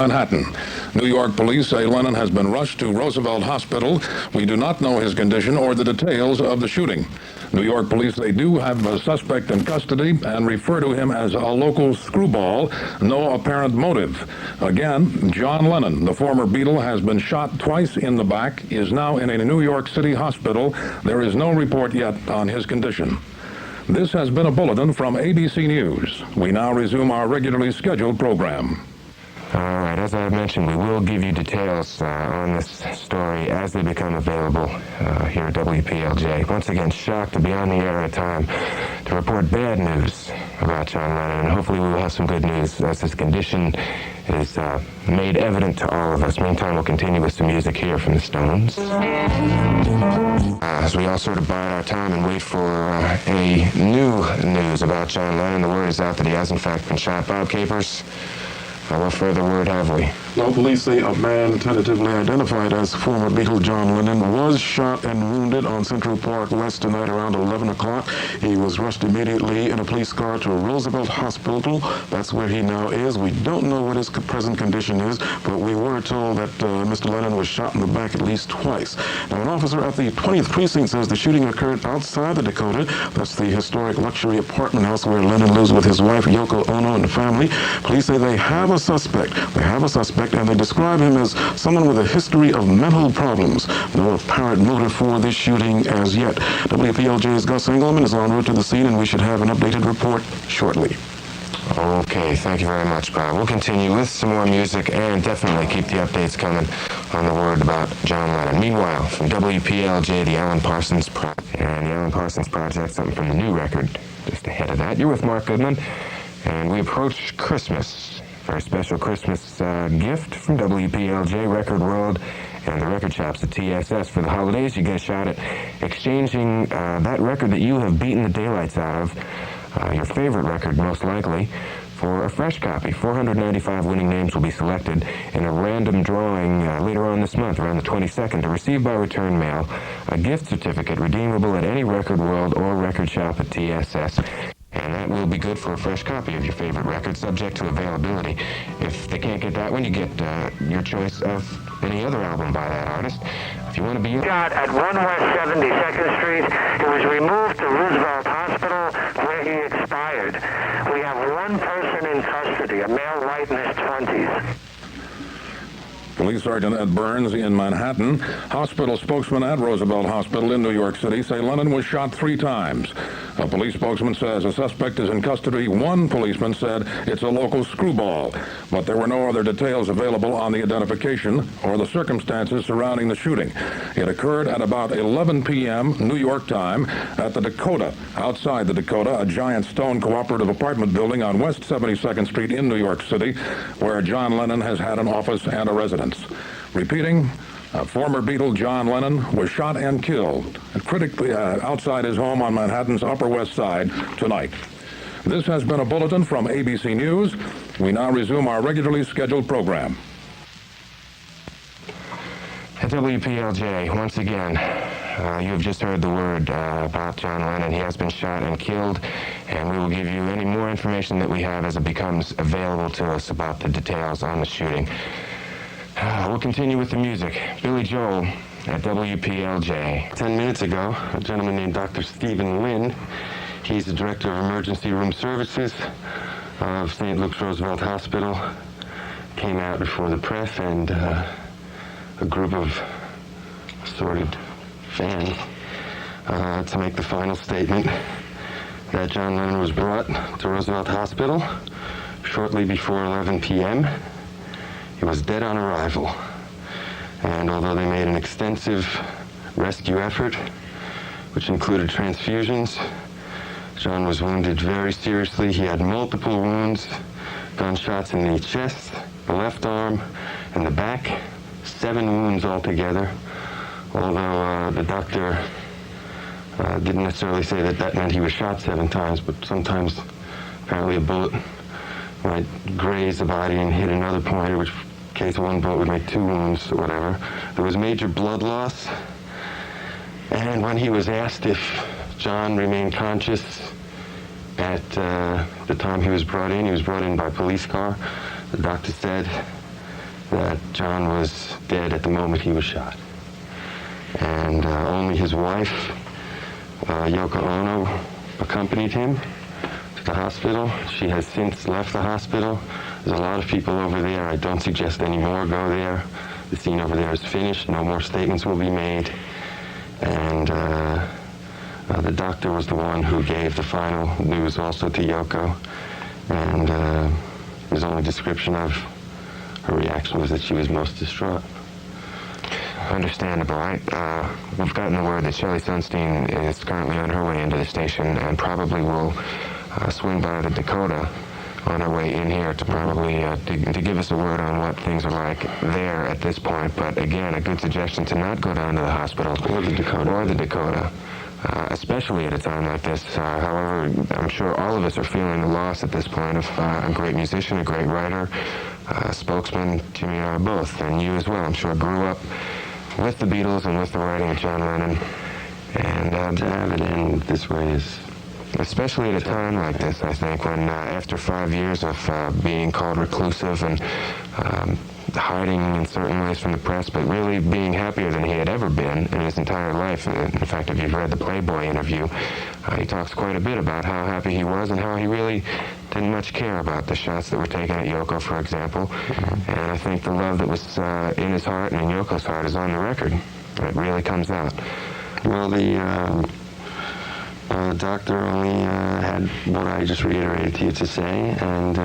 Manhattan. New York police say Lennon has been rushed to Roosevelt Hospital. We do not know his condition or the details of the shooting. New York police, they do have a suspect in custody and refer to him as a local screwball. No apparent motive. Again, John Lennon, the former Beatle, has been shot twice in the back, is now in a New York City hospital. There is no report yet on his condition. This has been a bulletin from ABC News. We now resume our regularly scheduled program. All right, as I mentioned, we will give you details on this story as they become available here at WPLJ. Once again, shocked to be on the air at a time to report bad news about John Lennon, and hopefully we will have some good news as his condition is made evident to all of us. Meantime, we'll continue with some music here from the Stones. As we all sort of bide our time and wait for a new news about John Lennon, the word is out that he has in fact been shot. Bob Capers, what further word have we? Well, police say a man tentatively identified as former Beatle John Lennon was shot and wounded on Central Park West tonight around 11 o'clock. He was rushed immediately in a police car to Roosevelt Hospital. That's where he now is. We don't know what his present condition is, but we were told that Mr. Lennon was shot in the back at least twice. Now, an officer at the 20th Precinct says the shooting occurred outside the Dakota. That's the historic luxury apartment house where Lennon lives with his wife, Yoko Ono, and the family. Police say they have a suspect. And they describe him as someone with a history of mental problems. No apparent motive for this shooting as yet. WPLJ's Gus Engelman is en route to the scene, and we should have an updated report shortly. Okay, thank you very much, Bob. We'll continue with some more music and definitely keep the updates coming on the word about John Lennon. Meanwhile, from WPLJ, the Alan Parsons Project, and the Alan Parsons Project, something from the new record just ahead of that. You're with Mark Goodman, and we approach Christmas. For a special Christmas gift from WPLJ, Record World, and the record shops at TSS. For the holidays, you get a shot at exchanging that record that you have beaten the daylights out of, your favorite record most likely, for a fresh copy. 495 winning names will be selected in a random drawing later on this month, around the 22nd, to receive by return mail a gift certificate redeemable at any Record World or record shop at TSS. And that will be good for a fresh copy of your favorite record, subject to availability. If they can't get that one, you get your choice of any other album by that artist. If you want to be shot at 1 West 72nd Street, he was removed to Roosevelt Hospital, where he expired. We have one person in custody, a male white in his 20s. Police Sergeant Ed Burns in Manhattan. Hospital spokesman at Roosevelt Hospital in New York City say Lennon was shot 3 times. A police spokesman says a suspect is in custody. One policeman said it's a local screwball, but there were no other details available on the identification or the circumstances surrounding the shooting. It occurred at about 11 p.m. New York time at the Dakota. Outside the Dakota, a giant stone cooperative apartment building on West 72nd Street in New York City, where John Lennon has had an office and a residence. Repeating, former Beatle John Lennon was shot and killed critically outside his home on Manhattan's Upper West Side tonight. This has been a bulletin from ABC News. We now resume our regularly scheduled program. At WPLJ, once again, you have just heard the word about John Lennon. He has been shot and killed, and we will give you any more information that we have as it becomes available to us about the details on the shooting. We'll continue with the music. Billy Joel at WPLJ. 10 minutes ago, a gentleman named Dr. Stephen Lynn, he's the director of emergency room services of St. Luke's Roosevelt Hospital, came out before the press and a group of assorted fans to make the final statement that John Lennon was brought to Roosevelt Hospital shortly before 11 p.m. He was dead on arrival, and although they made an extensive rescue effort, which included transfusions, John was wounded very seriously. He had multiple wounds, gunshots in the chest, the left arm, and the back, 7 wounds altogether, although the doctor didn't necessarily say that that meant he was shot 7 times, but sometimes apparently a bullet might graze the body and hit another point, in which case one bullet would make 2 wounds or whatever. There was major blood loss, and when he was asked if John remained conscious at the time he was brought in by police car, the doctor said that John was dead at the moment he was shot. And only his wife, Yoko Ono, accompanied him to the hospital. She has since left the hospital. There's a lot of people over there. I don't suggest any more go there. The scene over there is finished. No more statements will be made. And the doctor was the one who gave the final news also to Yoko. And his only description of her reaction was that she was most distraught. Understandable. We've gotten the word that Shelley Sonstein is currently on her way into the station and probably will swing by the Dakota on her way in here to probably to give us a word on what things are like there at this point. But again, a good suggestion to not go down to the hospital or the Dakota. Especially at a time like this. However, I'm sure all of us are feeling the loss at this point of a great musician, a great writer, spokesman, Jimmy and I both, and you as well. I'm sure grew up with the Beatles and with the writing of John Lennon. And to have it end this way is... Especially at a time like this, I think, when after 5 years of being called reclusive and hiding in certain ways from the press, but really being happier than he had ever been in his entire life. In fact, if you've read the Playboy interview, he talks quite a bit about how happy he was and how he really didn't much care about the shots that were taken at Yoko, for example. Mm-hmm. And I think the love that was in his heart and in Yoko's heart is on the record. It really comes out. Well, the doctor only had what I just reiterated to you to say, and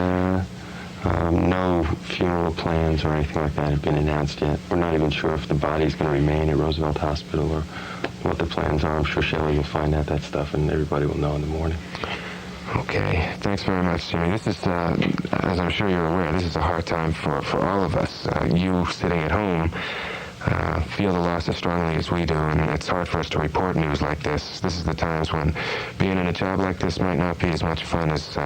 no funeral plans or anything like that have been announced yet. We're not even sure if the body's going to remain at Roosevelt Hospital or what the plans are. I'm sure Shelley will find out that stuff, and everybody will know in the morning. Okay, thanks very much, Jimmy. This is, as I'm sure you're aware, this is a hard time for all of us. You sitting at home feel the loss as strongly as we do, and it's hard for us to report news like this. This is the times when being in a job like this might not be as much fun as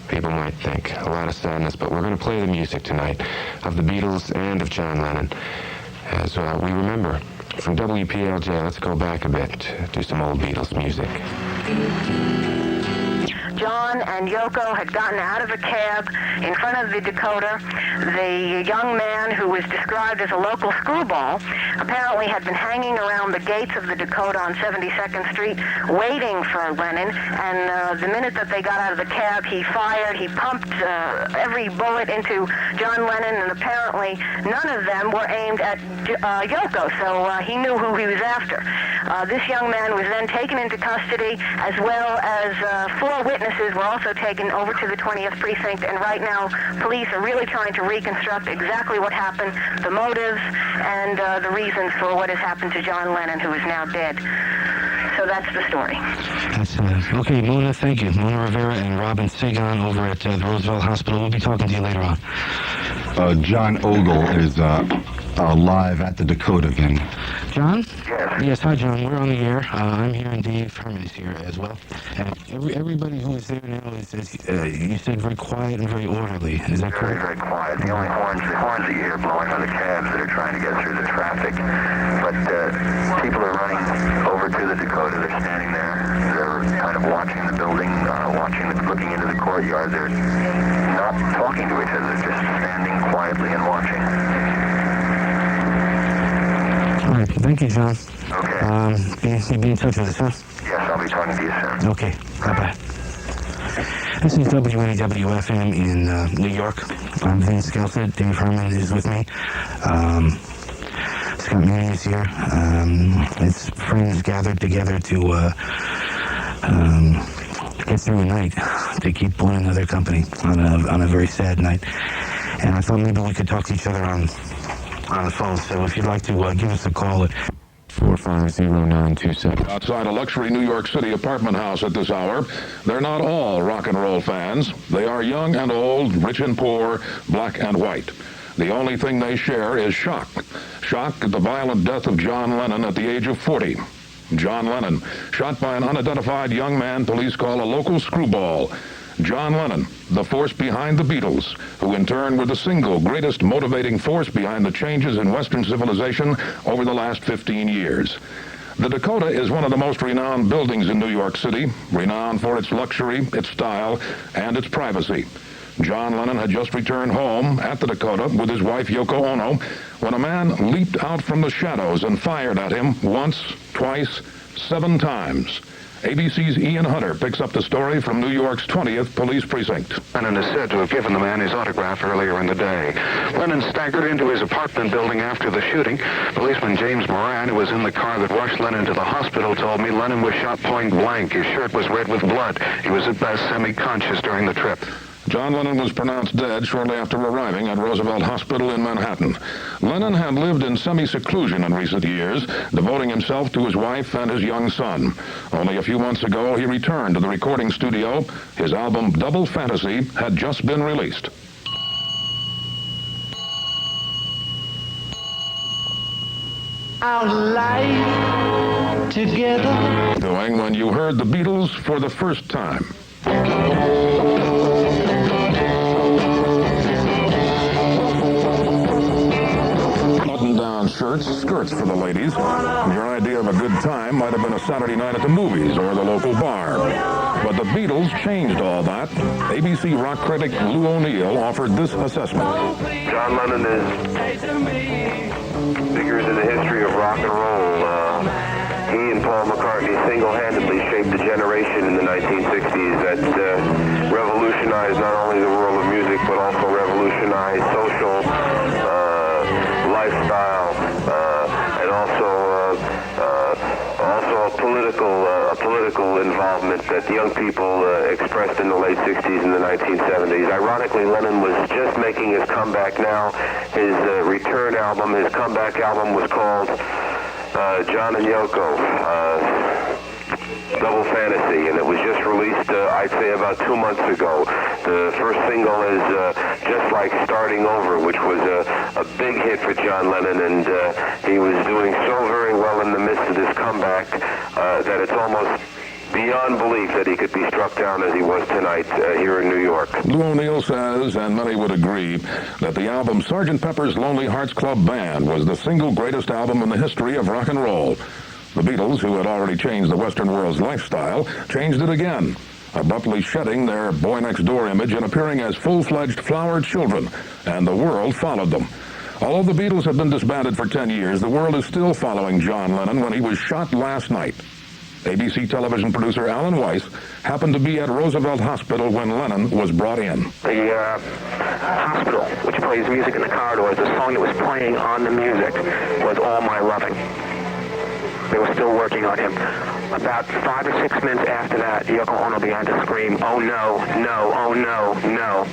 people might think. A lot of sadness, but we're going to play the music tonight of the Beatles and of John Lennon as we remember. From WPLJ, let's go back a bit, do some old Beatles music. John and Yoko had gotten out of a cab in front of the Dakota. The young man, who was described as a local screwball, apparently had been hanging around the gates of the Dakota on 72nd Street waiting for Lennon, and the minute that they got out of the cab, he fired. He pumped every bullet into John Lennon, and apparently none of them were aimed at Yoko, so he knew who he was after. This young man was then taken into custody, as well as 4 witnesses were also taken over to the 20th precinct, and right now police are really trying to reconstruct exactly what happened, the motives, and the reasons for what has happened to John Lennon, who is now dead. So that's the story. That's okay, Mona, thank you. Mona Rivera and Robin Sagan over at the Roosevelt Hospital. We'll be talking to you later on. John Ogle is live at the Dakota again. John? Yes, hi, John. We're on the air. I'm here, and Dave Herman is here as well. And everybody who is there now is, you said, very quiet and very orderly. Is that correct? Very quiet. The only horns you hear blowing are the cabs that are trying to get through the traffic. But people are running over to the Dakota. They're standing there. They're kind of watching the building, looking into the courtyard. They're not talking to each other. They're just standing quietly and watching. All right. Thank you, John. Okay. You'll be in touch with us, huh? Yes, I'll be talking to you soon. Okay. Bye-bye. This is WAWFM in New York. I'm Vince Scelsa. Dave Herman is with me. Scott Manning is here. It's friends gathered together to get through a night, to keep one another company on a very sad night. And I thought maybe we could talk to each other on the phone. So if you'd like to give us a call at 450-927. Outside a luxury New York City apartment house at this hour, they're not all rock and roll fans. They are young and old, rich and poor, black and white. The only thing they share is shock. Shock at the violent death of John Lennon at the age of 40. John Lennon, shot by an unidentified young man police call a local screwball. John Lennon, the force behind the Beatles, who in turn were the single greatest motivating force behind the changes in Western civilization over the last 15 years. The Dakota is one of the most renowned buildings in New York City, renowned for its luxury, its style, and its privacy. John Lennon had just returned home at the Dakota with his wife Yoko Ono when a man leaped out from the shadows and fired at him once, twice, 7 times. ABC's Ian Hunter picks up the story from New York's 20th Police Precinct. Lennon is said to have given the man his autograph earlier in the day. Lennon staggered into his apartment building after the shooting. Policeman James Moran, who was in the car that rushed Lennon to the hospital, told me Lennon was shot point blank. His shirt was red with blood. He was at best semi-conscious during the trip. John Lennon was pronounced dead shortly after arriving at Roosevelt Hospital in Manhattan. Lennon had lived in semi-seclusion in recent years, devoting himself to his wife and his young son. Only a few months ago, he returned to the recording studio. His album, Double Fantasy, had just been released. Our life together. Doing when you heard the Beatles for the first time. Button-down shirts, skirts for the ladies. Your idea of a good time might have been a Saturday night at the movies or the local bar. But the Beatles changed all that. ABC rock critic Lou O'Neill offered this assessment. John Lennon is figures in the history of rock and roll. He and Paul McCartney single-handedly shaped a generation in the 1960s that revolutionized not only the world of music, but also revolutionized social lifestyle and also a political involvement that young people expressed in the late 60s and the 1970s. Ironically, Lennon was just making his comeback now. His return album, his comeback album was called John and Yoko, Double Fantasy, and it was just released, I'd say, about 2 months ago. The first single is Just Like Starting Over, which was a big hit for John Lennon, and he was doing so very well in the midst of this comeback that it's almost beyond belief that he could be struck down as he was tonight here in New York. Lou O'Neill says, and many would agree, that the album Sgt. Pepper's Lonely Hearts Club Band was the single greatest album in the history of rock and roll. The Beatles, who had already changed the Western world's lifestyle, changed it again, abruptly shedding their boy-next-door image and appearing as full-fledged flower children, and the world followed them. Although the Beatles have been disbanded for 10 years, the world is still following John Lennon when he was shot last night. ABC television producer Alan Weiss happened to be at Roosevelt Hospital when Lennon was brought in. The hospital, which plays music in the corridors, the song that was playing on the music was All My Loving. They were still working on him. About 5 or 6 minutes after that, Yoko Ono began to scream, "Oh no, no, oh no, no."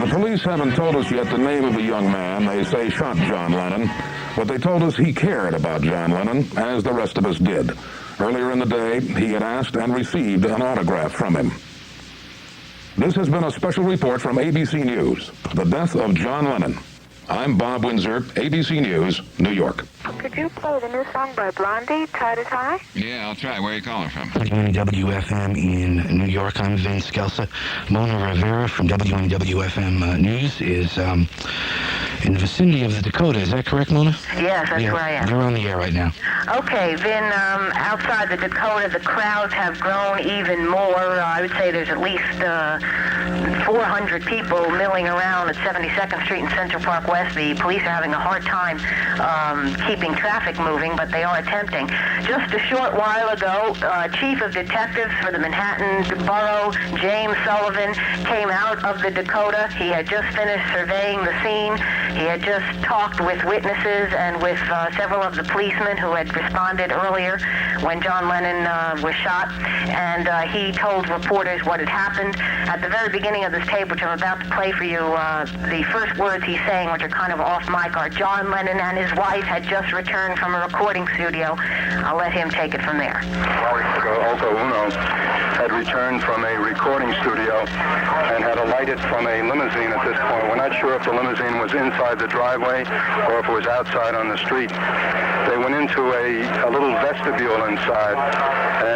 The police haven't told us yet the name of the young man they say shot John Lennon, but they told us he cared about John Lennon, as the rest of us did. Earlier in the day, he had asked and received an autograph from him. This has been a special report from ABC News, the death of John Lennon. I'm Bob Windsor, ABC News, New York. Could you play the new song by Blondie, Tie to Tie? Yeah, I'll try. Where are you calling from? WNWFM in New York. I'm Vince Scelsa. Mona Rivera from WNWFM News is in the vicinity of the Dakota. Is that correct, Mona? Yes, that's where I am. You're on the air right now. Okay, Vin, outside the Dakota, the crowds have grown even more. I would say there's at least 400 people milling around at 72nd Street and Central Park West. The police are having a hard time keeping traffic moving, but they are attempting. Just a short while ago, Chief of Detectives for the Manhattan Borough, James Sulivan, came out of the Dakota. He had just finished surveying the scene. He had just talked with witnesses and with several of the policemen who had responded earlier when John Lennon was shot, and he told reporters what had happened. At the very beginning of this tape, which I'm about to play for you, the first words he's saying, which are kind of off mic, are John Lennon and his wife had just returned from a recording studio. I'll let him take it from there. Yoko Ono had returned from a recording studio and had alighted from a limousine at this point. We're not sure if the limousine was inside the driveway or if it was outside on the street. They went into a little vestibule inside,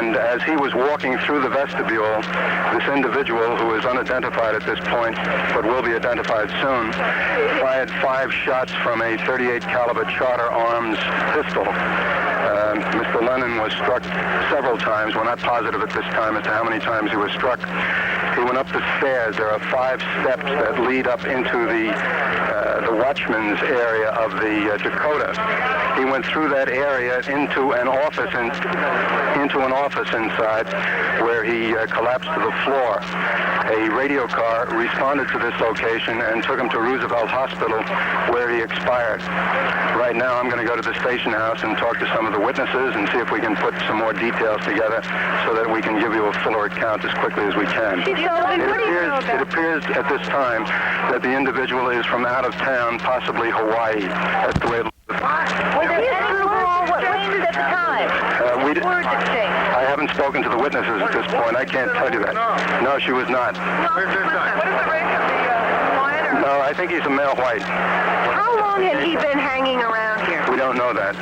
and as he was walking through the vestibule, this individual, who is unidentified at this point but will be identified soon, fired 5 shots from a .38 caliber Charter Arms pistol. Mr. Lennon was struck several times. We're not positive at this time as to how many times he was struck. He went up the stairs. There are 5 steps that lead up into the watchman's area of the Dakota. He went through that area into an office inside, where he collapsed to the floor. A radio car responded to this location and took him to Roosevelt Hospital, where he expired. Right now, I'm going to go to the station house and talk to some of the witnesses and see if we can put some more details together so that we can give you a fuller account as quickly as we can. It appears at this time that the individual is from out of town, possibly Hawaii. That's the way it looks. Was there any overall witnesses at the time? I haven't spoken to the witnesses at this point. I can't tell you that. No, she was not. What is the race of the client? No, I think he's a male white. How long had he been hanging around here? We don't know that.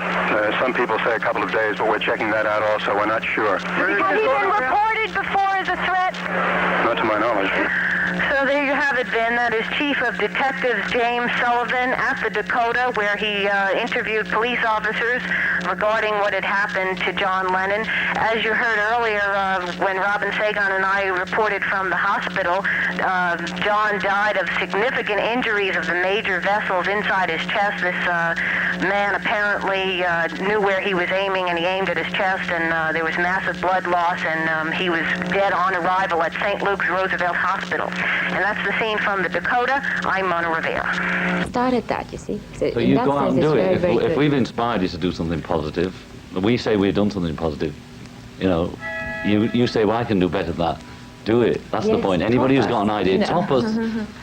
Some people say a couple of days, but we're checking that out also. We're not sure. Has he been reported before as a threat? Not to my knowledge. So there you have it, Ben. That is Chief of Detectives James Sullivan at the Dakota, where he interviewed police officers regarding what had happened to John Lennon. As you heard earlier, when Robin Sagan and I reported from the hospital, John died of significant injuries of the major vessels inside his chest. This man apparently knew where he was aiming, and he aimed at his chest, and there was massive blood loss, and he was dead on arrival at St. Luke's Roosevelt Hospital. And that's the scene from the Dakota. I'm Mona Rivera. Started that, you see. So you go out and do it. If we've inspired you to do something positive, we say we've done something positive, you say, well, I can do better than that. Do it. That's the point. Anybody who's got an idea, top us,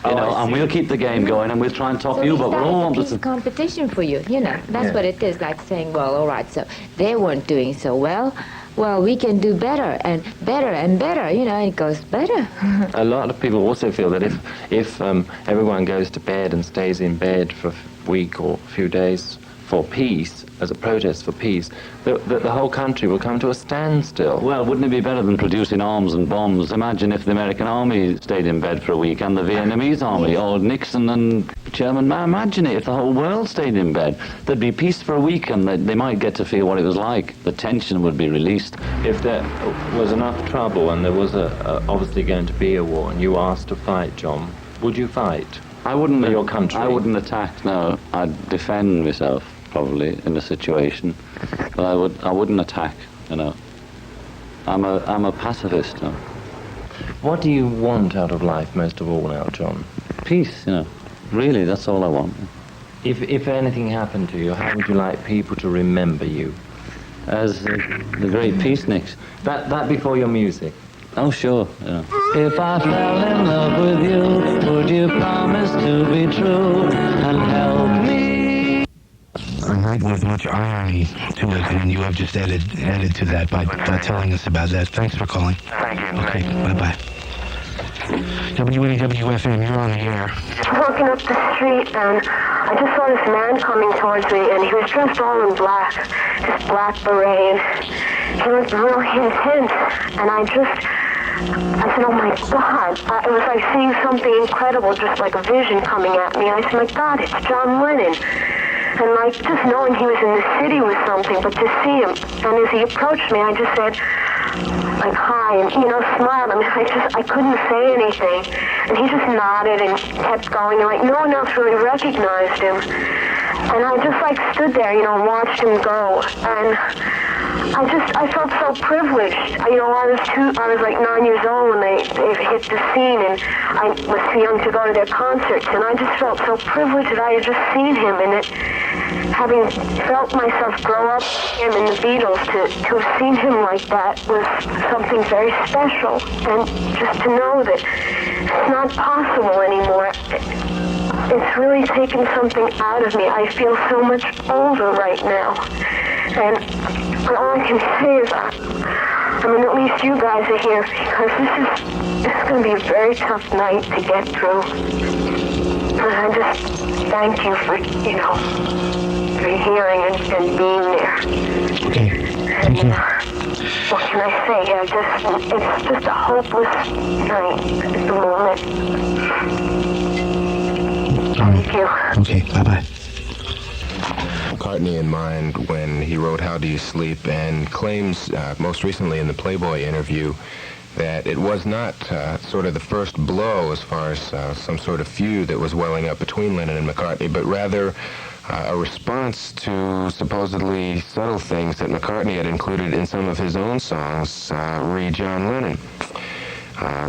and we'll keep the game going, and we'll try and top you, but we're all it's a competition for you, That's what it is, like saying, well, all right, so they weren't doing so well. Well, we can do better and better and better, it goes better. A lot of people also feel that if everyone goes to bed and stays in bed for a week or a few days for peace, as a protest for peace, the whole country will come to a standstill. Well, wouldn't it be better than producing arms and bombs? Imagine if the American army stayed in bed for a week, and the Vietnamese army, or Nixon and Sherman. Imagine it if the whole world stayed in bed. There'd be peace for a week, and they might get to feel what it was like. The tension would be released. If there was enough trouble and there was obviously going to be a war, and you were asked to fight, John, would you fight? I wouldn't. For your country? I wouldn't attack. No, I'd defend myself. Probably in a situation, but I wouldn't attack. I'm a pacifist. What do you want out of life most of all now, John? Peace. Really, that's all I want. If anything happened to you, how would you like people to remember you? As the great peaceniks. That before your music. Oh, sure. If I fell in love with you, would you promise to be true and help me? A night with much irony to it, and you have just added to that by telling us about that. Thanks for calling. Thank you. Okay, bye-bye. WAWFM, you're on the air. Walking up the street, and I just saw this man coming towards me, and he was dressed all in black, this black beret, and he looked really intense, and I said, oh my God. It was like seeing something incredible, just like a vision coming at me. I said, my God, it's John Lennon. And like just knowing he was in the city was something, but to see him, and as he approached me, I just said, like, hi, and smiled. I couldn't say anything. And he just nodded and kept going, and like no one else really recognized him. And I just like stood there, watched him go. And I felt so privileged. I was like 9 years old when they hit the scene, and I was too young to go to their concerts, and I just felt so privileged that I had just seen him, and that having felt myself grow up with him and the Beatles, to have seen him like that was something very special, and just to know that it's not possible anymore. It's really taken something out of me. I feel so much older right now. And all I can say is, at least you guys are here, because this is going to be a very tough night to get through. And I just thank you for, for hearing and being there. Okay, thank you. What can I say? It's just a hopeless night at the moment. Thank you. Okay, bye-bye. McCartney in mind when he wrote How Do You Sleep, and claims, most recently in the Playboy interview, that it was not sort of the first blow as far as some sort of feud that was welling up between Lennon and McCartney, but rather a response to supposedly subtle things that McCartney had included in some of his own songs, re John Lennon.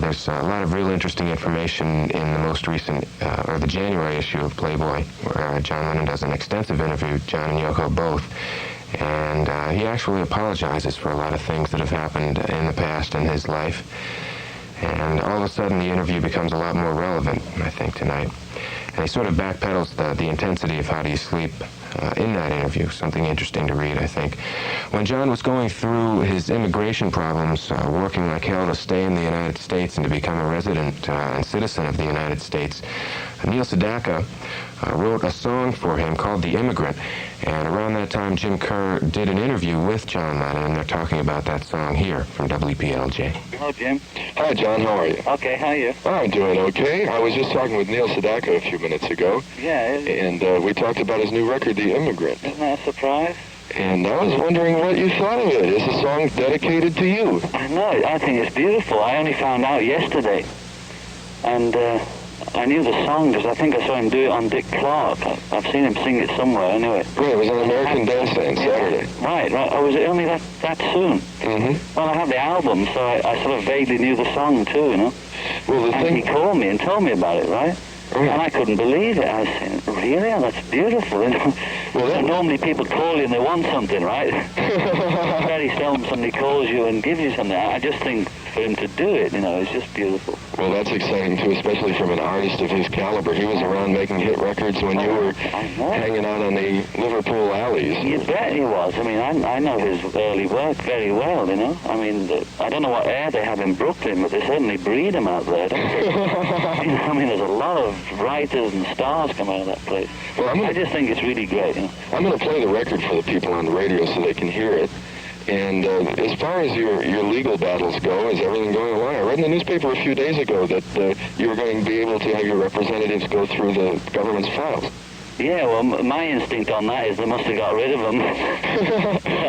There's a lot of real interesting information in the most recent, or the January issue of Playboy, where John Lennon does an extensive interview, John and Yoko both, and he actually apologizes for a lot of things that have happened in the past in his life. And all of a sudden the interview becomes a lot more relevant, I think, tonight. And he sort of backpedals the intensity of How Do You Sleep in that interview, something interesting to read, I think. When John was going through his immigration problems, working like hell to stay in the United States and to become a resident and citizen of the United States, Neil Sedaka wrote a song for him called The Immigrant. And around that time, Jim Kerr did an interview with John Lennon, and they're talking about that song here from WPLJ. Hello, Jim. Hi, John. How are you? Okay, how are you? I'm doing okay. I was just talking with Neil Sedaka a few minutes ago. Yeah. And we talked about his new record, The Immigrant. Isn't that a surprise? And I was wondering what you thought of it. Is the song dedicated to you? I know. I think it's beautiful. I only found out yesterday. And I knew the song because I think I saw him do it on Dick Clark. I've seen him sing it somewhere anyway. Right, it was on American Dance Day on Saturday. Right. Oh, was it only that soon? Mm-hmm. Well, I had the album, so I sort of vaguely knew the song too, you know. Well, the thing... he called me and told me about it, right? Right. And I couldn't believe it. I said, really? Oh, that's beautiful. You know? Well, normally people call you and they want something, right? Very seldom somebody calls you and gives you something. I just think for him to do it, you know, it's just beautiful. Well, that's exciting, too, especially from an artist of his caliber. He was around making hit records when you were hanging out on the Liverpool alleys. You bet he was. I mean, I know his early work very well, you know. I mean, I don't know what air they have in Brooklyn, but they certainly breed them out there, don't they? You know, I mean, there's a lot of writers and stars come out of that place. Well, I just think it's really great, you know. I'm going to play the record for the people on the radio so they can hear it. And as far as your legal battles go, is everything going along? I read in the newspaper a few days ago that you were going to be able to have your representatives go through the government's files. Yeah, well, my instinct on that is they must have got rid of them.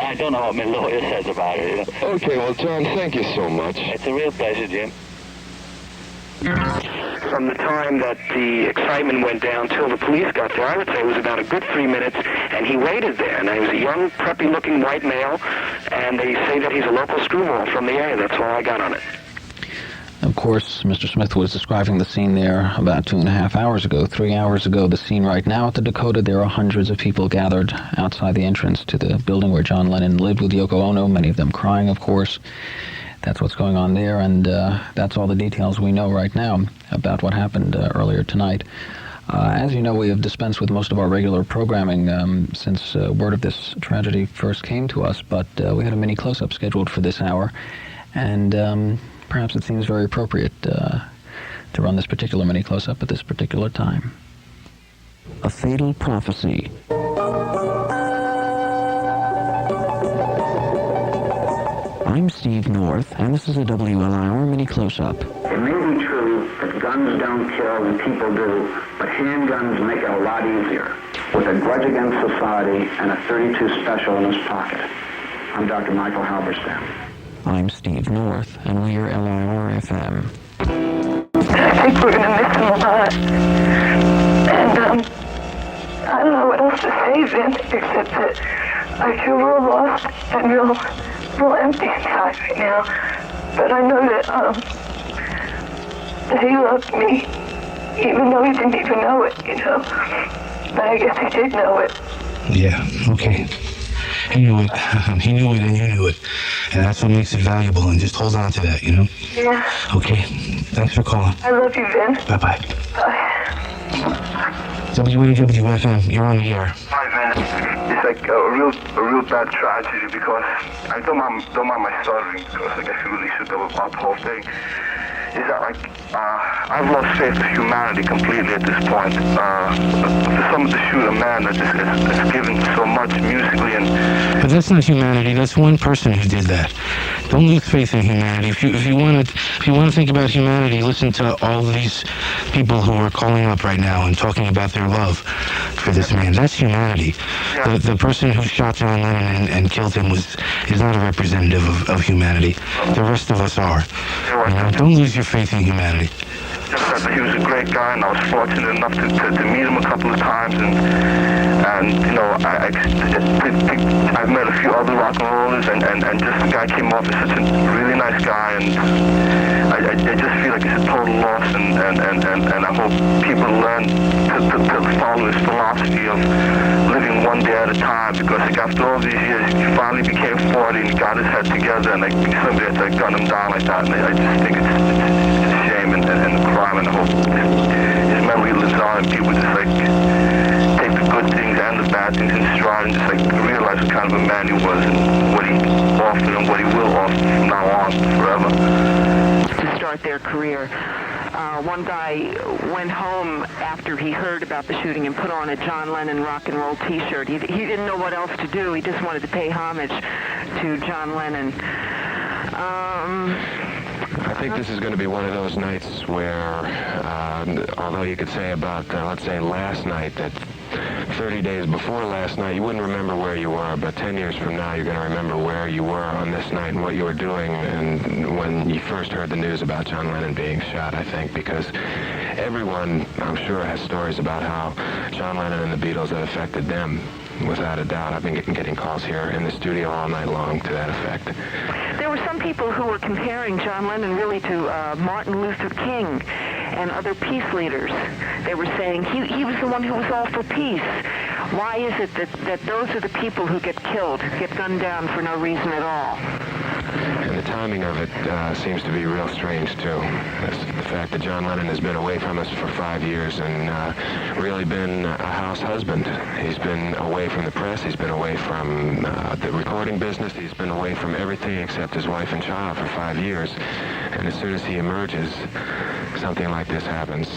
I don't know what my lawyer says about it. You know? Okay, well, John, thank you so much. It's a real pleasure, Jim. From the time that the excitement went down till the police got there, I would say it was about a good 3 minutes, and he waited there. And he was a young, preppy-looking white male, and they say that he's a local screwball from the area. That's all I got on it. Of course, Mr. Smith was describing the scene there about 2.5 hours ago. 3 hours ago, the scene right now at the Dakota, there are hundreds of people gathered outside the entrance to the building where John Lennon lived with Yoko Ono, many of them crying, of course. That's what's going on there, and that's all the details we know right now about what happened earlier tonight. As you know, we have dispensed with most of our regular programming since word of this tragedy first came to us, but we had a mini close-up scheduled for this hour, and perhaps it seems very appropriate to run this particular mini close-up at this particular time. A fatal prophecy. I'm Steve North, and this is a WLIR mini close-up. It may be true that guns don't kill and people do, but handguns make it a lot easier. With a grudge against society and a .32 special in his pocket. I'm Dr. Michael Halberstam. I'm Steve North, and we're LIR-FM. I think we're going to miss him a lot. And, I don't know what else to say, Vince, except that I feel real lost and real empty inside right now. But I know that he loved me, even though he didn't even know it, you know. But I guess he did know it. Yeah, okay. He knew it. He knew it and you knew it. And that's what makes it valuable, and just hold on to that, you know? Yeah. Okay. Thanks for calling. I love you, Vince. Bye-bye. Bye. WAWFM, you're on the air. Hi, Vince. It's like a real bad tragedy because I don't mind my stuttering because I guess you really should know about the whole thing. is that like I've lost faith in humanity completely at this point. For someone to shoot a man that just has given so much musically and. But that's not humanity. That's one person who did that. Don't lose faith in humanity. If you want to think about humanity, listen to all these people who are calling up right now and talking about their love for this man. That's humanity. Yeah. The person who shot John Lennon and killed him is not a representative of humanity. The rest of us are. Don't lose your faith in humanity. He was a great guy, and I was fortunate enough to meet him a couple of times, and I've met a few other rock and rollers, and just the guy came off as such a really nice guy, and I just feel like it's a total loss, and I hope people learn to follow his philosophy of living one day at a time, because like, after all these years, he finally became 40 and he got his head together, and like somebody had to gun him down like that, and I just think it's a shame and a crime, and I hope his memory lives on and people just like take the good things and the bad things in stride and just like realize what kind of a man he was and what he offered and what he will offer from now on forever. To start their career. One guy went home after he heard about the shooting and put on a John Lennon rock and roll T-shirt. He didn't know what else to do. He just wanted to pay homage to John Lennon. I think this is going to be one of those nights where, although you could say about, let's say, last night, that 30 days before last night, you wouldn't remember where you were, but 10 years from now, you're going to remember where you were on this night and what you were doing and when you first heard the news about John Lennon being shot, I think, because everyone, I'm sure, has stories about how John Lennon and the Beatles had affected them, without a doubt. I've been getting calls here in the studio all night long to that effect. There were some people who were comparing John Lennon really to Martin Luther King and other peace leaders. They were saying he was the one who was all for peace. Why is it that those are the people who get killed, get gunned down for no reason at all? And the timing of it seems to be real strange, too. The fact that John Lennon has been away from us for 5 years and really been a house husband. He's been away from the press. He's been away from the recording business. He's been away from everything except his wife and child for 5 years. And as soon as he emerges, something like this happens,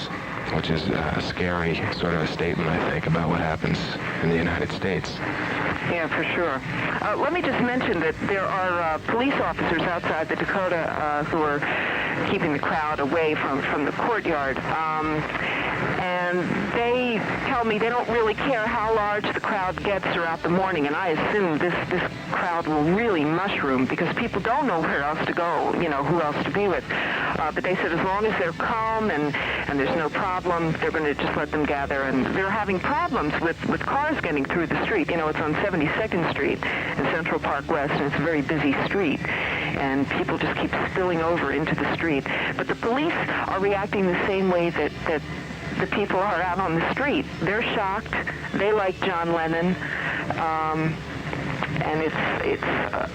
which is a scary sort of a statement, I think, about what happens in the United States. Yeah, for sure. Let me just mention that there are police officers outside the Dakota who are keeping the crowd away from the courtyard. And they tell me they don't really care how large the crowd gets throughout the morning, and I assume this crowd will really mushroom because people don't know where else to go, who else to be with. But they said as long as they're calm and there's no problem, they're going to just let them gather. And they're having problems with cars getting through the street. It's on 72nd Street in Central Park West, and it's a very busy street. And people just keep spilling over into the street. But the police are reacting the same way that the people are out on the street. They're shocked. They like John Lennon. And it's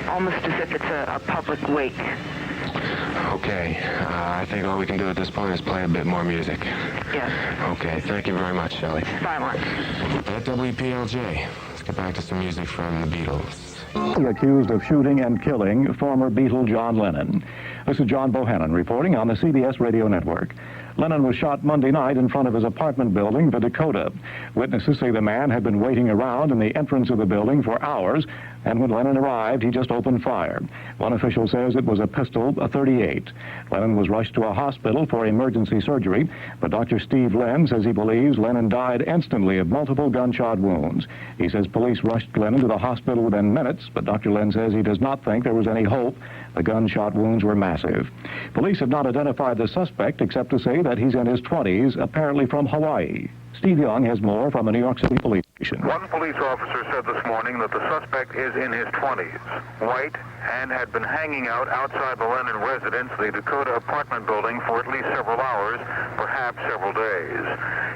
almost as if it's a public wake. Okay. I think all we can do at this point is play a bit more music. Yes. Okay. Thank you very much, Shelley. Bye, Mark. At WPLJ, let's get back to some music from the Beatles. Accused of shooting and killing former Beatle John Lennon. This is John Bohannon reporting on the CBS radio network. Lennon was shot Monday night in front of his apartment building, the Dakota. Witnesses say the man had been waiting around in the entrance of the building for hours, and when Lennon arrived, he just opened fire. One official says it was a pistol, a .38. Lennon was rushed to a hospital for emergency surgery, but Dr. Steve Lenn says he believes Lennon died instantly of multiple gunshot wounds. He says police rushed Lennon to the hospital within minutes, but Dr. Lenn says he does not think there was any hope. The gunshot wounds were massive. Police have not identified the suspect except to say that he's in his 20s, apparently from Hawaii. Steve Young has more from a New York City police station. One police officer said this morning that the suspect is in his 20s, white, and had been hanging out outside the Lennon residence, the Dakota apartment building, for at least several hours, perhaps several days.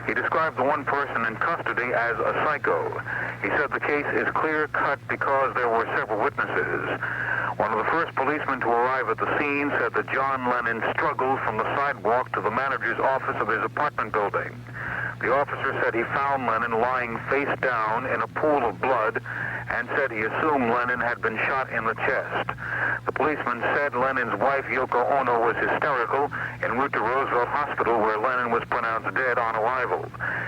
He described the one person in custody as a psycho. He said the case is clear-cut because there were several witnesses. One of the first policemen to arrive at the scene said that John Lennon struggled from the sidewalk to the manager's office of his apartment building. The officer said he found Lennon lying face down in a pool of blood and said he assumed Lennon had been shot in the chest. The policeman said Lennon's wife, Yoko Ono, was hysterical. In en route to Roosevelt Hospital, where Lennon was pronounced dead on arrival.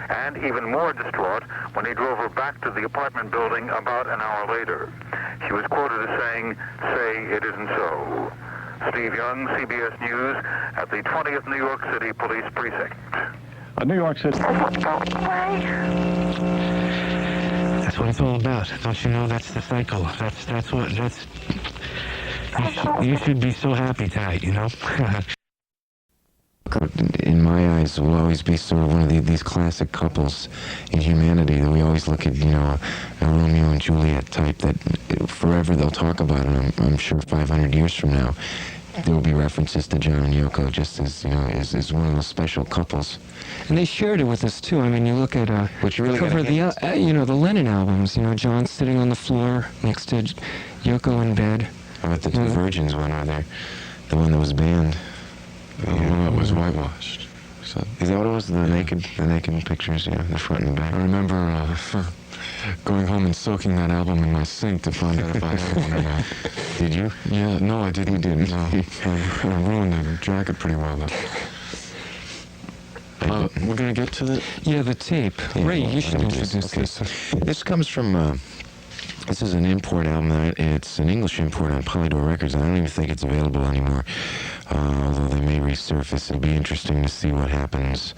And even more distraught when he drove her back to the apartment building about an hour later. She was quoted as saying, "Say it isn't so." Steve Young, CBS News, at the 20th New York City Police Precinct. A New York City... That's what it's all about. Don't you know that's the cycle? You should be so happy tonight, you know? In my eyes, will always be sort of one of these classic couples in humanity that we always look at, you know, a Romeo and Juliet type that forever they'll talk about it. I'm sure 500 years from now, there will be references to John and Yoko just as, you know, as one of those special couples. And they shared it with us, too. I mean, you look at what you really cover the, you know, the Lennon albums. You know, John sitting on the floor next to Yoko in bed. How about the Two Virgins one on there? The one that was banned. The one that was whitewashed. So, is that what it was? The naked pictures, yeah, the front and the back. I remember going home and soaking that album in my sink to find out if I had one or not. Did you? Yeah, no, I didn't. You didn't? No, I ruined the jacket pretty well, though. We're going to get to the... Yeah, the tape. Yeah, Ray, you should introduce this. This comes from... this is an import album. It's an English import on Polydor Records. I don't even think it's available anymore, although they may resurface. It'll be interesting to see what happens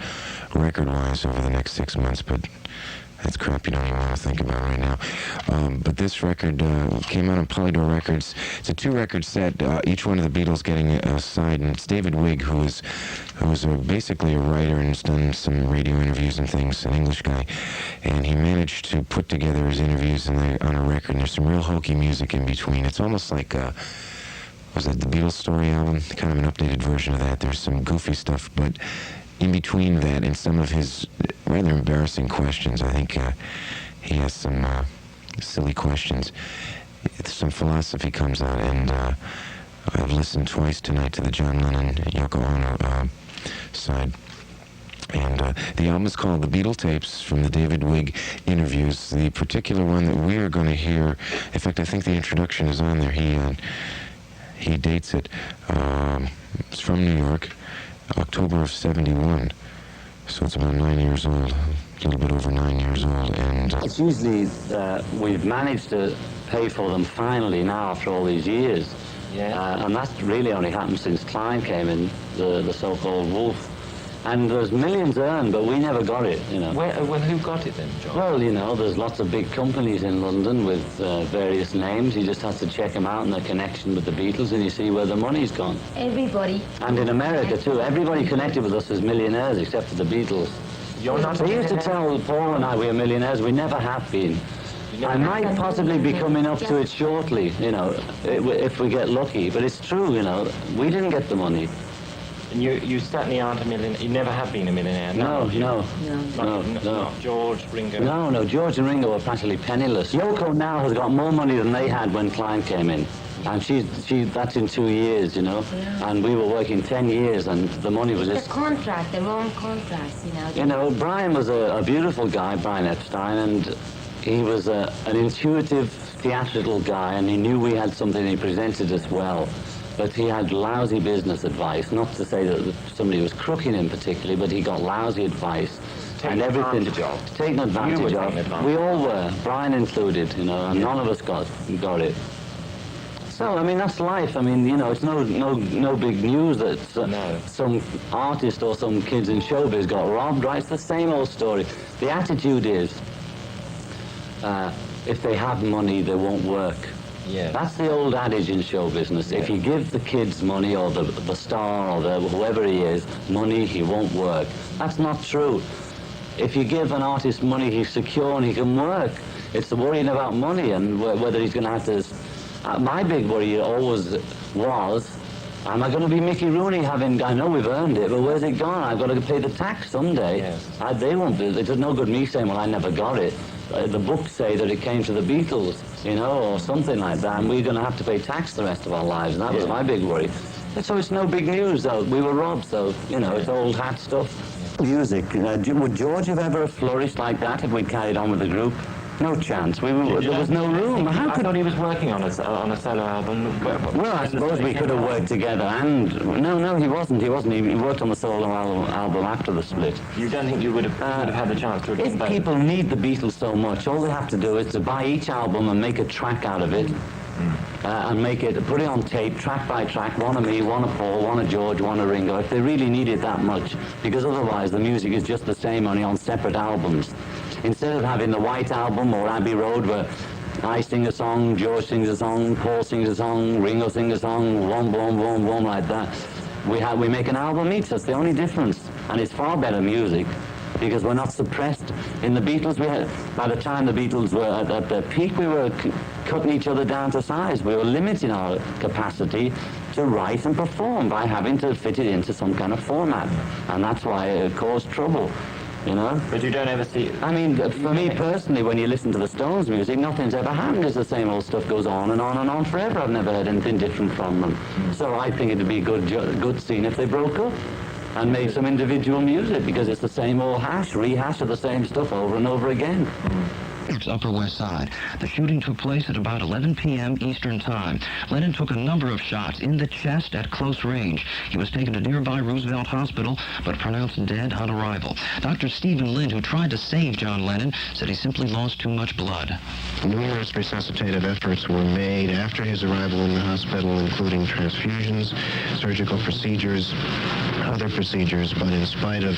record-wise over the next 6 months, but that's crap you don't even want to think about right now. But this record came out on Polydor Records. It's a 2-record set, each one of the Beatles getting a side, and it's David Wigg, who is basically a writer and has done some radio interviews and things, an English guy, and he managed to put together his interviews on a record, and there's some real hokey music in between. It's almost like, was that the Beatles Story album? Kind of an updated version of that. There's some goofy stuff, but in between that and some of his rather embarrassing questions, I think he has some silly questions. Some philosophy comes out, and I've listened twice tonight to the John Lennon Yoko Ono side. And the album is called The Beatle Tapes from the David Wigg Interviews. The particular one that we are going to hear, in fact, I think the introduction is on there. He dates it. It's from New York, October of '71. So it's about 9 years old, a little bit over 9 years old. And it's usually we've managed to pay for them finally now after all these years. Yeah. And that's really only happened since Klein came in, the so-called Wolf. And there's millions earned, but we never got it, you know. Well, who got it then, John? Well, you know, there's lots of big companies in London with various names. You just have to check them out and their connection with the Beatles, and you see where the money's gone. Everybody. And in America, too. Everybody connected with us is millionaires, except for the Beatles. You're not. They used to tell Paul and I we are millionaires. We never have been. I might possibly be coming up to it shortly, you know, if we get lucky. But it's true, you know. We didn't get the money. And you certainly aren't a millionaire. You never have been a millionaire. No. Not George, Ringo. No. George and Ringo were practically penniless. Yoko now has got more money than they had when Klein came in. And that's in 2 years, you know. Yeah. And we were working 10 years, and the money was just... The wrong contrast, you know. You know, Brian was a beautiful guy, Brian Epstein, and he was an intuitive, theatrical guy, and he knew we had something, and he presented us well. But he had lousy business advice, not to say that somebody was crooking him particularly, but he got lousy advice. Taken advantage of. We all were, Brian included, you know, and none of us got it. So, I mean, that's life. I mean, you know, it's no big news that some artist or some kids in showbiz got robbed, right? It's the same old story. The attitude is, if they have money, they won't work. Yeah. That's the old adage in show business. Yeah. If you give the kids money, or the star, or whoever he is, money, he won't work. That's not true. If you give an artist money, he's secure and he can work. It's the worrying about money and whether he's going to have to... my big worry always was, am I going to be Mickey Rooney having... I know we've earned it, but where's it gone? I've got to pay the tax someday. Yes. They won't be... It's no good me saying, well, I never got it. The books say that it came to the Beatles, you know, or something like that, and we're going to have to pay tax the rest of our lives, and that was my big worry. So it's no big news, though. We were robbed, so, you know, it's old hat stuff. Music. Would George have ever flourished like that if we'd carried on with the group? No chance. There was no room. I thought he was working on a solo album. Well, I suppose we could have worked together. And no, he wasn't. He worked on the solo album after the split. You don't think you would have had the chance to have If people need the Beatles so much, all they have to do is to buy each album and make a track out of it. And put it on tape, track by track, one of me, one of Paul, one of George, one of Ringo, if they really need it that much, because otherwise the music is just the same, only on separate albums. Instead of having the White Album or Abbey Road, where I sing a song, George sings a song, Paul sings a song, Ringo sings a song, boom, boom, boom, boom, like that. We make an album each, that's the only difference. And it's far better music, because we're not suppressed. In the Beatles, by the time the Beatles were at their peak, we were cutting each other down to size. We were limiting our capacity to write and perform by having to fit it into some kind of format. And that's why it caused trouble, you know? But you don't ever see... I mean, for me personally, when you listen to the Stones music, nothing's ever happened. It's the same old stuff goes on and on and on forever. I've never heard anything different from them. So I think it'd be a good scene if they broke up and made some individual music, because it's the same old rehash of the same stuff over and over again. Upper West Side. The shooting took place at about 11 p.m. Eastern Time. Lennon took a number of shots in the chest at close range. He was taken to nearby Roosevelt Hospital, but pronounced dead on arrival. Dr. Stephen Lind, who tried to save John Lennon, said he simply lost too much blood. Numerous resuscitative efforts were made after his arrival in the hospital, including transfusions, surgical procedures, other procedures, but in spite of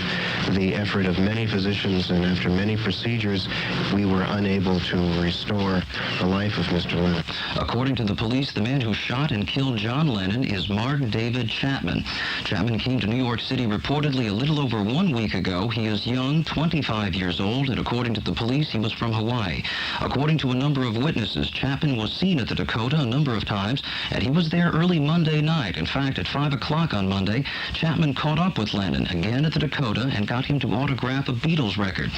the effort of many physicians and after many procedures, we were unable to restore the life of Mr. Lennon. According to the police, the man who shot and killed John Lennon is Mark David Chapman. Chapman came to New York City reportedly a little over 1 week ago. He is young, 25 years old, and according to the police, he was from Hawaii. According to a number of witnesses, Chapman was seen at the Dakota a number of times, and he was there early Monday night. In fact, at 5 o'clock on Monday, Chapman caught up with Lennon again at the Dakota and got him to autograph a Beatles record.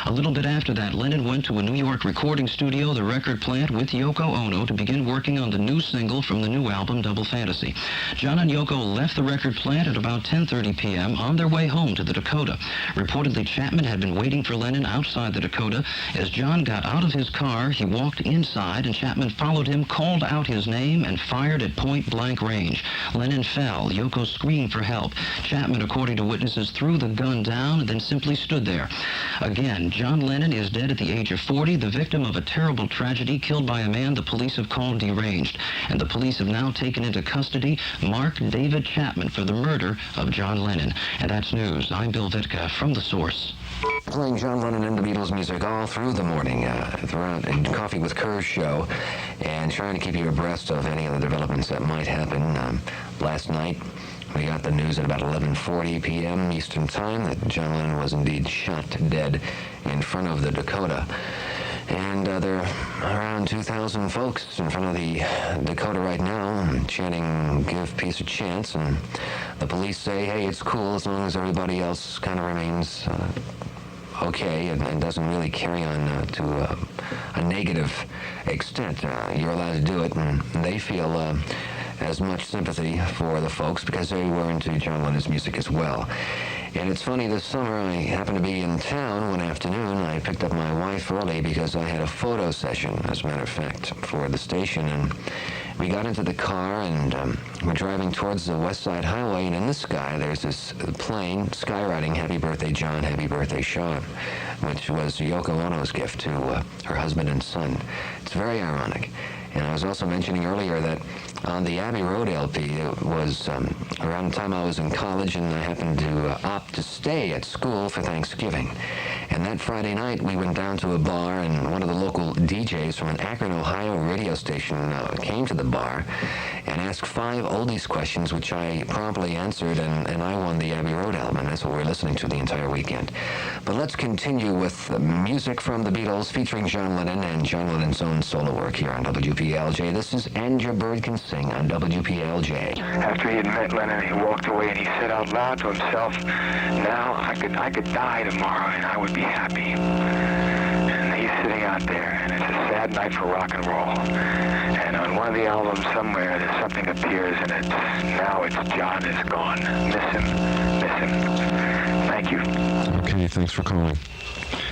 A little bit after that, Lennon went to a New York recording studio, the record plant, with Yoko Ono to begin working on the new single from the new album, Double Fantasy. John and Yoko left the record plant at about 10:30 p.m. on their way home to the Dakota. Reportedly, Chapman had been waiting for Lennon outside the Dakota. As John got out of his car, he walked inside, and Chapman followed him, called out his name, and fired at point-blank range. Lennon fell. Yoko screamed for help. Chapman, according to witnesses, threw the gun down and then simply stood there. Again, John Lennon is dead at the age of 40, the victim of a terrible tragedy, killed by a man the police have called deranged. And the police have now taken into custody Mark David Chapman for the murder of John Lennon. And that's news. I'm Bill Vitka from The Source. Playing John Lennon and the Beatles music all through the morning, throughout the Coffee with Kerr show, and trying to keep you abreast of any of the developments that might happen. Last night, we got the news at about 11:40 p.m. Eastern Time that John Lennon was indeed shot dead in front of the Dakota. And there are around 2,000 folks in front of the Dakota right now chanting, "Give peace a chance." And the police say, hey, it's cool as long as everybody else kind of remains okay and doesn't really carry on to a negative extent. You're allowed to do it, and they feel as much sympathy for the folks because they were into John Lennon's music as well. And it's funny, this summer I happened to be in town one afternoon. I picked up my wife early because I had a photo session, as a matter of fact, for the station. And we got into the car and we're driving towards the West Side Highway, and in the sky there's this plane skywriting "Happy Birthday John, Happy Birthday Sean," which was Yoko Ono's gift to her husband and son. It's very ironic. And I was also mentioning earlier that on the Abbey Road LP, it was around the time I was in college, and I happened to opt to stay at school for Thanksgiving. And that Friday night, we went down to a bar, and one of the local DJs from an Akron, Ohio radio station came to the bar and asked 5 oldies questions, which I promptly answered, and I won the Abbey Road album, and that's what we're listening to the entire weekend. But let's continue with music from the Beatles featuring John Lennon and John Lennon's own solo work here on WPLJ. This is "And Your Bird Can Sing" on WPLJ. After he had met Lennon, he walked away and he said out loud to himself, "Now I could die tomorrow and I would be happy." And he's sitting out there, and it's a sad night for rock and roll. And on one of the albums somewhere, there's something appears, and it's John is gone. Miss him. Thank you. Okay, thanks for calling.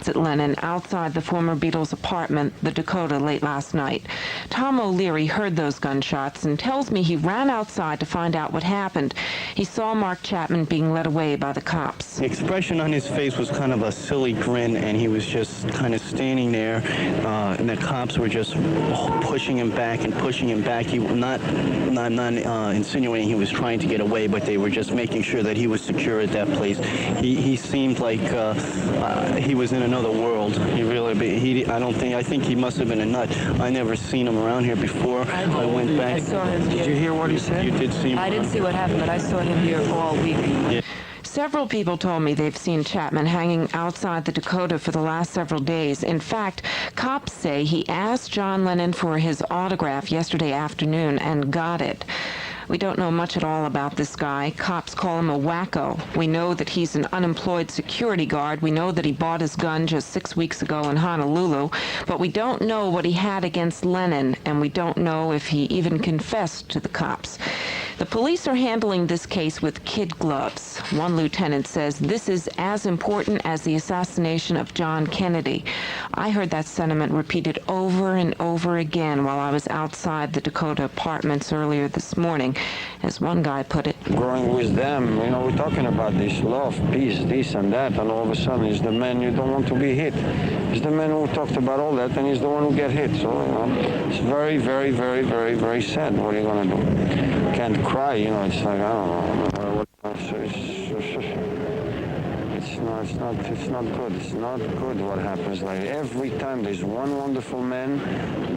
at Lennon outside the former Beatles' apartment, the Dakota, late last night. Tom O'Leary heard those gunshots and tells me he ran outside to find out what happened. He saw Mark Chapman being led away by the cops. The expression on his face was kind of a silly grin, and he was just kind of standing there, and the cops were just pushing him back and pushing him back. He not insinuating he was trying to get away, but they were just making sure that he was secure at that place. He seemed like he was in another world. I think he must have been a nut. I never seen him around here before. I went back. I saw him here. Did you hear what he said? You did see him? I didn't see what happened, but I saw him here all week. Yeah. Several people told me they've seen Chapman hanging outside the Dakota for the last several days. In fact, cops say he asked John Lennon for his autograph yesterday afternoon and got it. We don't know much at all about this guy. Cops call him a wacko. We know that he's an unemployed security guard. We know that he bought his gun just 6 weeks ago in Honolulu. But we don't know what he had against Lennon, and we don't know if he even confessed to the cops. The police are handling this case with kid gloves. One lieutenant says this is as important as the assassination of John Kennedy. I heard that sentiment repeated over and over again while I was outside the Dakota apartments earlier this morning. As one guy put it, growing with them, we're talking about this love, peace, this and that, and all of a sudden he's the man you don't want to be hit. He's the man who talked about all that, and he's the one who get hit. So, it's very, very, very, very, very sad. What are you going to do? Can't cry, it's like, I don't know. It's not good. It's not good what happens. Like every time there's one wonderful man,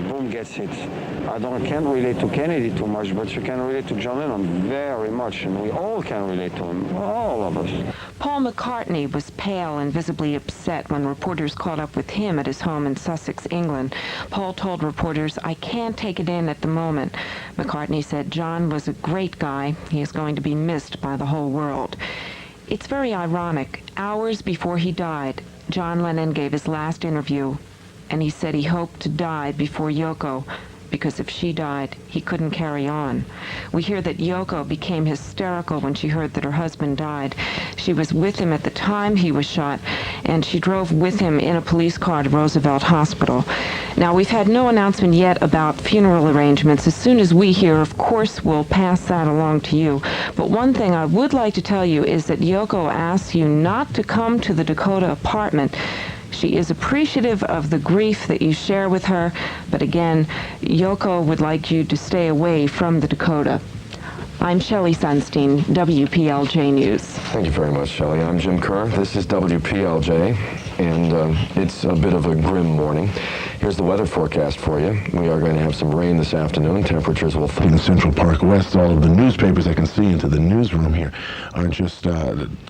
boom, gets hit. Can't relate to Kennedy too much, but you can relate to John Lennon very much, and we all can relate to him, all of us. Paul McCartney was pale and visibly upset when reporters caught up with him at his home in Sussex, England. Paul told reporters, "I can't take it in at the moment." McCartney said John was a great guy. He is going to be missed by the whole world. It's very ironic. Hours before he died, John Lennon gave his last interview, and he said he hoped to die before Yoko, because if she died, he couldn't carry on. We hear that Yoko became hysterical when she heard that her husband died. She was with him at the time he was shot, and she drove with him in a police car to Roosevelt Hospital. Now, we've had no announcement yet about funeral arrangements. As soon as we hear, of course, we'll pass that along to you. But one thing I would like to tell you is that Yoko asks you not to come to the Dakota apartment. She is appreciative of the grief that you share with her, but again, Yoko would like you to stay away from the Dakota. I'm Shelley Sonstein, WPLJ News. Thank you very much, Shelley. I'm Jim Kerr. This is WPLJ, and it's a bit of a grim morning. Here's the weather forecast for you. We are going to have some rain this afternoon. Temperatures will fall in Central Park West. All of the newspapers I can see into the newsroom here are just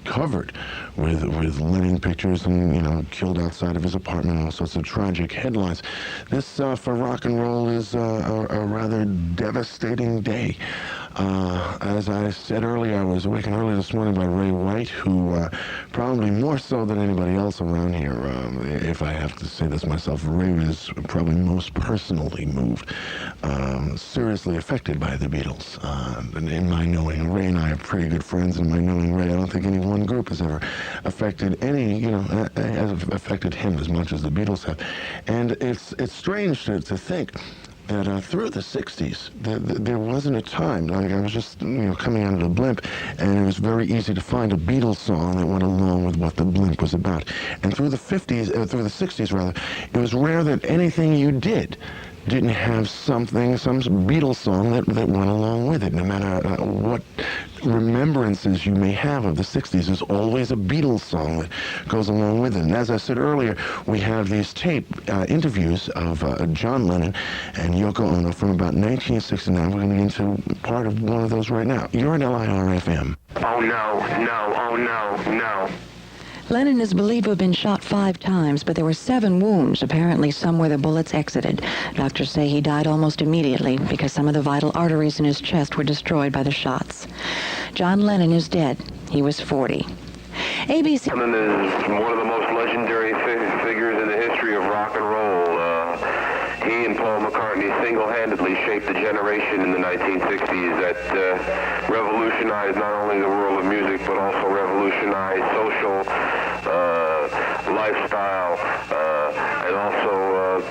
covered with Lennon pictures and, killed outside of his apartment, all sorts of tragic headlines. This, for rock and roll, is a rather devastating day. As I said earlier, I was awakened early this morning by Ray White, who probably more so than anybody else around here, if I have to say this myself, Ray was probably most personally moved, seriously affected by the Beatles. In my knowing, Ray and I are pretty good friends. In my knowing Ray, I don't think any one group has ever affected has affected him as much as the Beatles have. And it's strange to think that through the 60s, there wasn't a time, like I was just, coming out of the blimp, and it was very easy to find a Beatles song that went along with what the blimp was about. And through the 60s rather, it was rare that anything you did didn't have some Beatles song that went along with it. No matter what remembrances you may have of the 60s, there's always a Beatles song that goes along with it. And as I said earlier, we have these tape interviews of John Lennon and Yoko Ono from about 1969. We're going to get into part of one of those right now. You're at LIR-FM. Oh, no, oh, no. Lennon is believed to have been shot 5 times, but there were 7 wounds, apparently some where the bullets exited. Doctors say he died almost immediately because some of the vital arteries in his chest were destroyed by the shots. John Lennon is dead. He was 40. ABC... Lennon is one of the most legendary figures in the history of rock and roll. He and Paul McCartney McCartney single-handedly shaped a generation in the 1960s that revolutionized not only the world of music, but also revolutionized social lifestyle, and also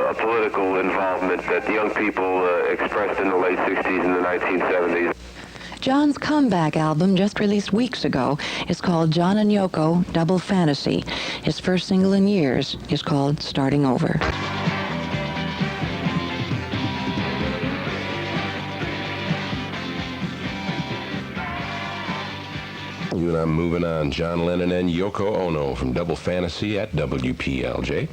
a political involvement that young people expressed in the late 60s and the 1970s. John's comeback album, just released weeks ago, is called John and Yoko, Double Fantasy. His first single in years is called Starting Over. And I'm moving on. John Lennon and Yoko Ono from Double Fantasy at WPLJ.